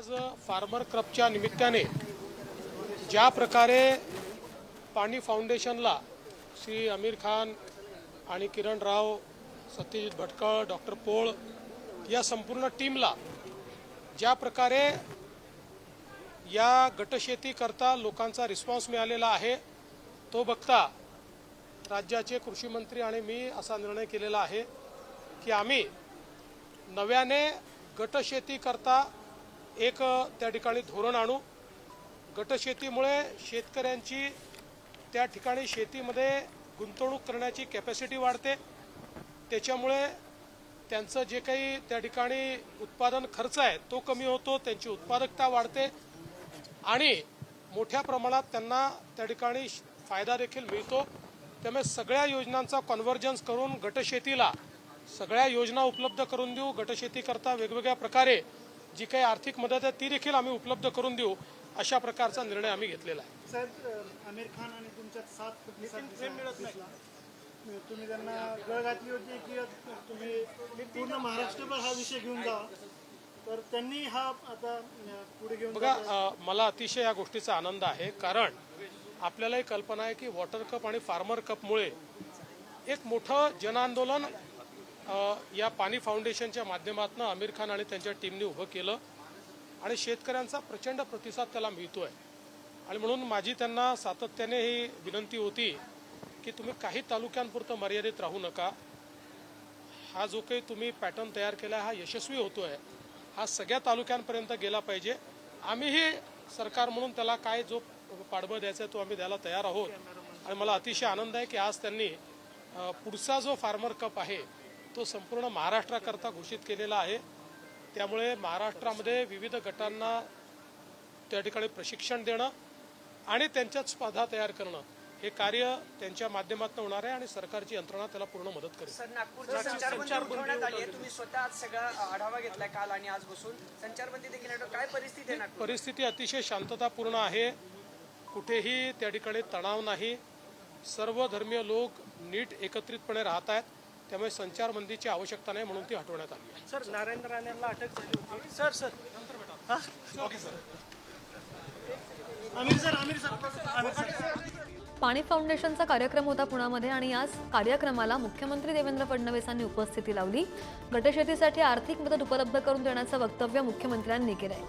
आज फार्मर क्रपच्या निमित्ताने ज्या प्रकारे पाणी फाउंडेशनला श्री आमिर खान आणि किरण राव, सत्यजित भटकळ, डॉक्टर पोळ या संपूर्ण टीमला ज्या प्रकारे या गटशेती करता लोकांचा रिस्पॉन्स मिळालेला आहे तो बघता राज्याचे कृषी मंत्री आणि मी असा निर्णय केलेला आहे की आम्ही नव्याने गटशेती करता एक त्या ठिकाणी धोरण आणू। गटशेतीमुळे शेतकऱ्यांची त्या ठिकाणी शेतीमध्ये गुंतवणूक करण्याची कॅपॅसिटी वाढते, त्याच्यामुळे त्यांचं जे काही त्या ठिकाणी उत्पादन खर्च आहे तो कमी होतो, त्यांची उत्पादकता वाढते आणि मोठ्या प्रमाणात त्यांना त्या ठिकाणी फायदा देखील मिळतो। त्यामुळे सगळ्या योजनांचा कन्व्हर्जन्स करून गटशेतीला सगळ्या योजना उपलब्ध करून देऊ। गटशेती करता वेगवेगळ्या प्रकारे जी काही आर्थिक मदत आहे ती देखील आम्ही उपलब्ध करून देऊ, अशा प्रकारचा निर्णय आम्ही घेतलेला आहे। साहेब, आमिर खान आणि तुमच्यात 7 प्रतिसाद मिळत नाही, तुम्ही त्यांना गळ घातली होती की तुम्ही पूर्ण महाराष्ट्रभर हा विषय घेऊन जा, तर त्यांनी हा आता पुढे घेऊन बघा, मला अतिशय या गोष्टीचा आनंद आहे, कारण आपल्यालाही कल्पना आहे की वॉटर कप आणि फार्मर कपमुळे एक मोठं जनआंदोलन या पाणी फाउंडेशनच्या माध्यमातून आमिर खान आणि त्यांच्या टीमने उभं केलं आणि शेतकऱ्यांचा प्रचंड प्रतिसाद त्याला मिळतोय। आणि म्हणून माझी त्यांना सातत्याने ही विनंती होती की तुम्ही काही तालुक्यांपुरतं मर्यादित राहू नका। हा जो काही तुम्ही पॅटर्न तयार केला हा यशस्वी होतोय, हा सगळ्या तालुक्यांपर्यंत गेला पाहिजे। आम्हीही सरकार म्हणून त्याला काय जो पाठबळ द्यायचा तो आम्ही द्यायला तयार आहोत। आणि मला अतिशय आनंद आहे की आज त्यांनी पुढचा जो फार्मर कप आहे तो संपूर्ण महाराष्ट्राकरता घोषित केलेला आहे। त्यामुळे महाराष्ट्रामध्ये विविध गटांना त्या ठिकाणी प्रशिक्षण देणं आणि त्यांच्यात स्पर्धा तयार करणं हे कार्य त्यांच्या माध्यमातून होणार आहे आणि सरकारची यंत्रणा त्याला पूर्ण मदत करेल। सर, नागपूरला संचारबंदी उठवण्यात आली आहे, तुम्ही स्वतः आज सगळा आढावा घेतलाय काल आणि आज बसून, संचारबंदी देखील काय परिस्थिती आहे नागपूर? परिस्थिती अतिशय शांततापूर्ण आहे, कुठेही त्या ठिकाणी तणाव नाही, सर्व धर्मीय लोक नीट एकत्रितपणे राहत आहेत, त्यामुळे संचारबंदीची आवश्यकता नाही म्हणून ती हटवण्यात आली आहे। सर, नारायण राणेंना अटक झाली होती सर आमिर सर पाणी फाउंडेशनचा कार्यक्रम होता पुण्यामध्ये आणि याच कार्यक्रमाला मुख्यमंत्री देवेंद्र फडणवीसांनी उपस्थिती लावली। गटशेतीसाठी आर्थिक मदत उपलब्ध करून देण्याचं वक्तव्य मुख्यमंत्र्यांनी केलंय।